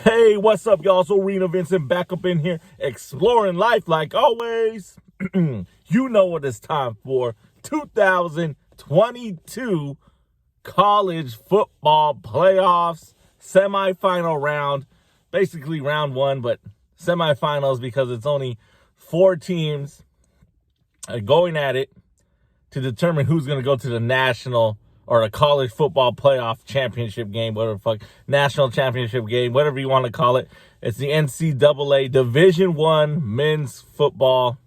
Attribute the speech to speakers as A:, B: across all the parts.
A: Hey, what's up, y'all? So ARENAVINCENT back up in here, exploring life like always. You know what it's time for. 2022 college football playoffs, semifinal round. Basically round one, but semifinals because it's only 4 teams going at it to determine who's going to go to the national or the college football playoff championship game, whatever the fuck, national championship game, whatever you want to call it. It's the NCAA Division I men's football.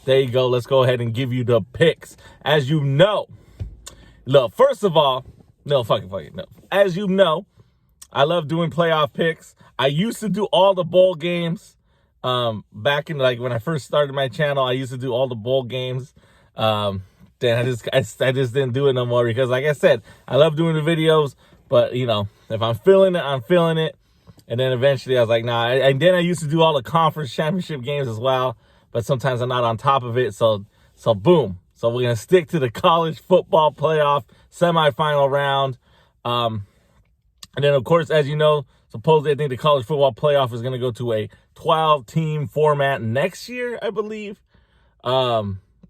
A: There you go. Let's go ahead and give you the picks. As you know, look, first of all, no. As you know, I love doing playoff picks. I used to do all the bowl games. Back in when I first started my channel, I used to do all the bowl games. Then I just didn't do it no more because, like I said, I love doing the videos, but if I'm feeling it, I'm feeling it. And then eventually I was like, nah. And then I used to do all the conference championship games as well, but sometimes I'm not on top of it. So boom. So we're gonna stick to the college football playoff semifinal round. And then of course, as you know, supposedly I think the college football playoff is gonna go to a 12-team format next year, I believe.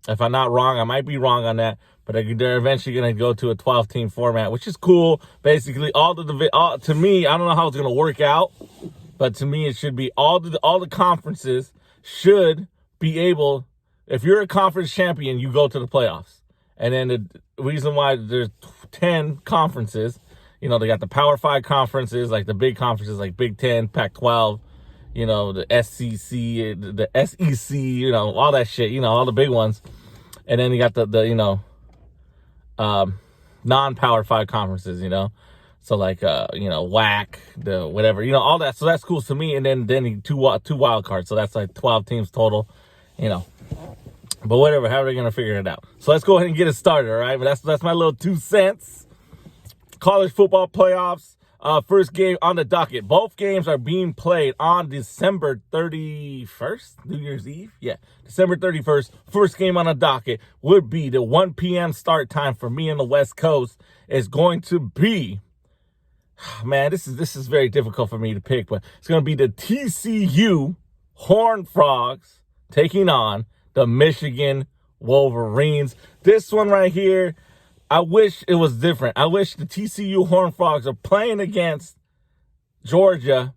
A: If I'm not wrong, I might be wrong on that, but they're eventually going to go to a 12-team format, which is cool. Basically, to me, I don't know how it's going to work out, but to me, it should be all the conferences should be able. If you're a conference champion, you go to the playoffs. And then the reason why there's 10 conferences, they got the Power 5 conferences, like the big conferences, like Big 10, Pac-12. The SEC, the SEC, all that shit, all the big ones. And then you got the non-Power 5 conferences, So like, WAC, the whatever, all that. So that's cool to me. And then two wild cards. So that's like 12 teams total, But whatever, how are they going to figure it out? So let's go ahead and get it started, all right? But that's my little 2 cents. College football playoffs. First game on the docket. Both games are being played on December 31st, New Year's Eve. Yeah, December 31st. First game on the docket would be the 1 p.m. start time for me on the West Coast. Is going to be, man, this is very difficult for me to pick, but it's going to be the TCU Horned Frogs taking on the Michigan Wolverines. This one right here, I wish it was different. I wish the TCU Horned Frogs are playing against Georgia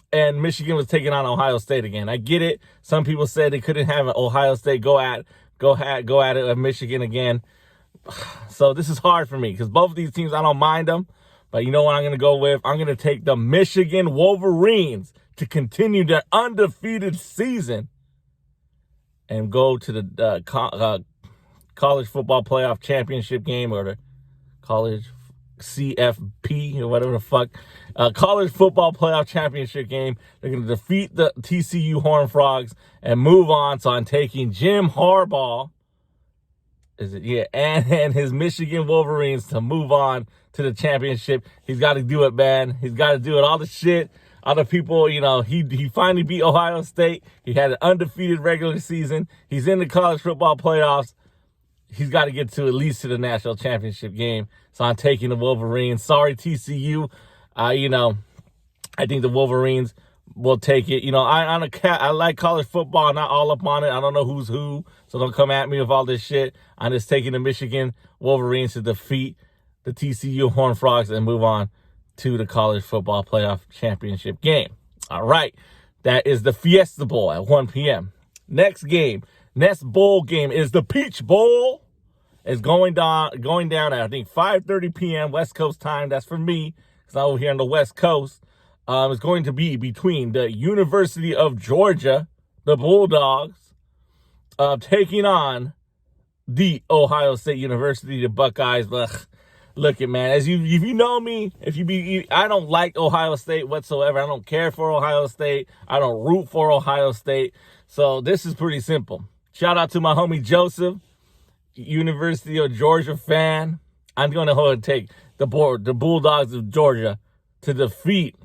A: and Michigan was taking on Ohio State again. I get it. Some people said they couldn't have an Ohio State go at it with Michigan again. So this is hard for me because both of these teams, I don't mind them. But you know what I'm going to go with? I'm going to take the Michigan Wolverines to continue their undefeated season and go to the college football playoff championship game, or the college CFP or whatever the fuck, college football playoff championship game. They're going to defeat the TCU Horned Frogs and move on. So I'm taking Jim Harbaugh, and his Michigan Wolverines to move on to the championship. He's got to do it, man. He's got to do it. All the shit, other people, he finally beat Ohio State. He had an undefeated regular season. He's in the college football playoffs. He's got to get to at least to the national championship game. So I'm taking the Wolverines. Sorry, TCU. I think the Wolverines will take it. I like college football. I'm not all up on it. I don't know who's who. So don't come at me with all this shit. I'm just taking the Michigan Wolverines to defeat the TCU Horned Frogs and move on to the college football playoff championship game. All right. That is the Fiesta Bowl at 1 p.m. Next bowl game is the Peach Bowl. It's going down at, I think, 5:30 p.m. West Coast time. That's for me, because I'm over here on the West Coast. It's going to be between the University of Georgia, the Bulldogs, taking on the Ohio State University, the Buckeyes. Look it, man. If you know me, I don't like Ohio State whatsoever. I don't care for Ohio State. I don't root for Ohio State. So this is pretty simple. Shout out to my homie Joseph, University of Georgia fan. I'm going to go ahead and take the Bulldogs of Georgia to defeat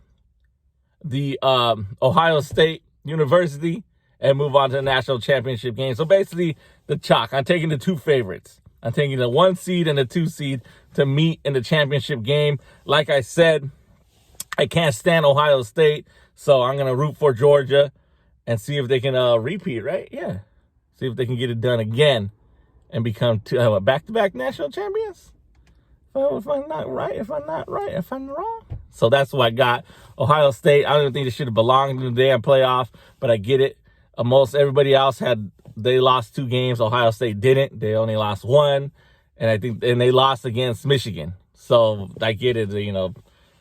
A: the Ohio State University and move on to the national championship game. So basically, the chalk. I'm taking the 2 favorites. I'm taking the 1 seed and the 2 seed to meet in the championship game. Like I said, I can't stand Ohio State, so I'm going to root for Georgia and see if they can repeat, right? Yeah. See if they can get it done again and become back-to-back national champions. If I'm not right, if I'm wrong. So that's what I got. Ohio State, I don't even think they should have belonged in the damn playoff, but I get it. Most everybody else they lost 2 games. Ohio State didn't. They only lost 1. And they lost against Michigan. So I get it,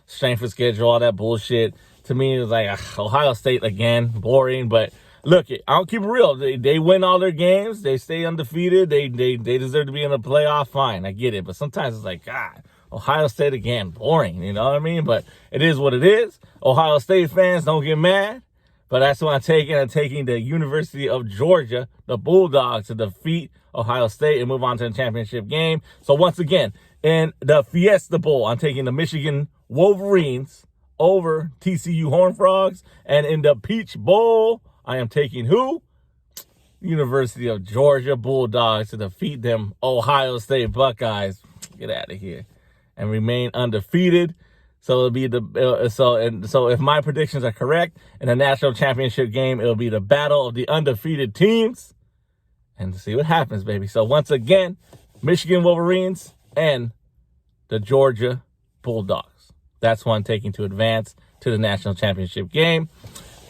A: strength of schedule, all that bullshit. To me, it was like Ohio State again, boring. But look, I'll keep it real. They win all their games. They stay undefeated. They deserve to be in the playoff. Fine, I get it. But sometimes it's like, God, Ohio State again, boring. You know what I mean? But it is what it is. Ohio State fans, don't get mad. But that's what I'm taking. I'm taking the University of Georgia, the Bulldogs, to defeat Ohio State and move on to the championship game. So once again, in the Fiesta Bowl, I'm taking the Michigan Wolverines over TCU Horned Frogs. And in the Peach Bowl, I am taking who? University of Georgia Bulldogs to defeat them Ohio State Buckeyes. Get out of here. And remain undefeated. So it'll be so if my predictions are correct in the national championship game, it'll be the battle of the undefeated teams. And to see what happens, baby. So once again, Michigan Wolverines and the Georgia Bulldogs. That's who I'm taking to advance to the national championship game.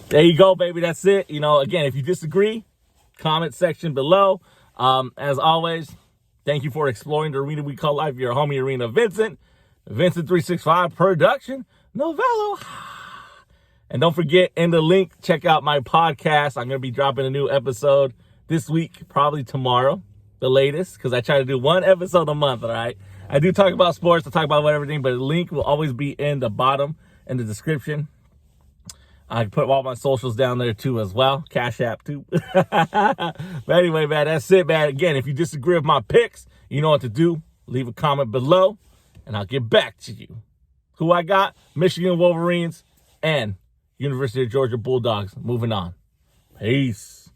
A: There you go, baby. That's it. Again, if you disagree, comment section below. As always, thank you for exploring the arena we call life. Your homie, Arena Vincent. Vincent 365 production. Novello. And don't forget, in the link, check out my podcast. I'm going to be dropping a new episode this week, probably tomorrow, the latest, because I try to do 1 episode a month, all right? I do talk about sports, I talk about everything, but the link will always be in the bottom, in the description. I put all my socials down there, too, as well. Cash App, too. But anyway, man, that's it, man. Again, if you disagree with my picks, you know what to do. Leave a comment below, and I'll get back to you. Who I got? Michigan Wolverines and University of Georgia Bulldogs. Moving on. Peace.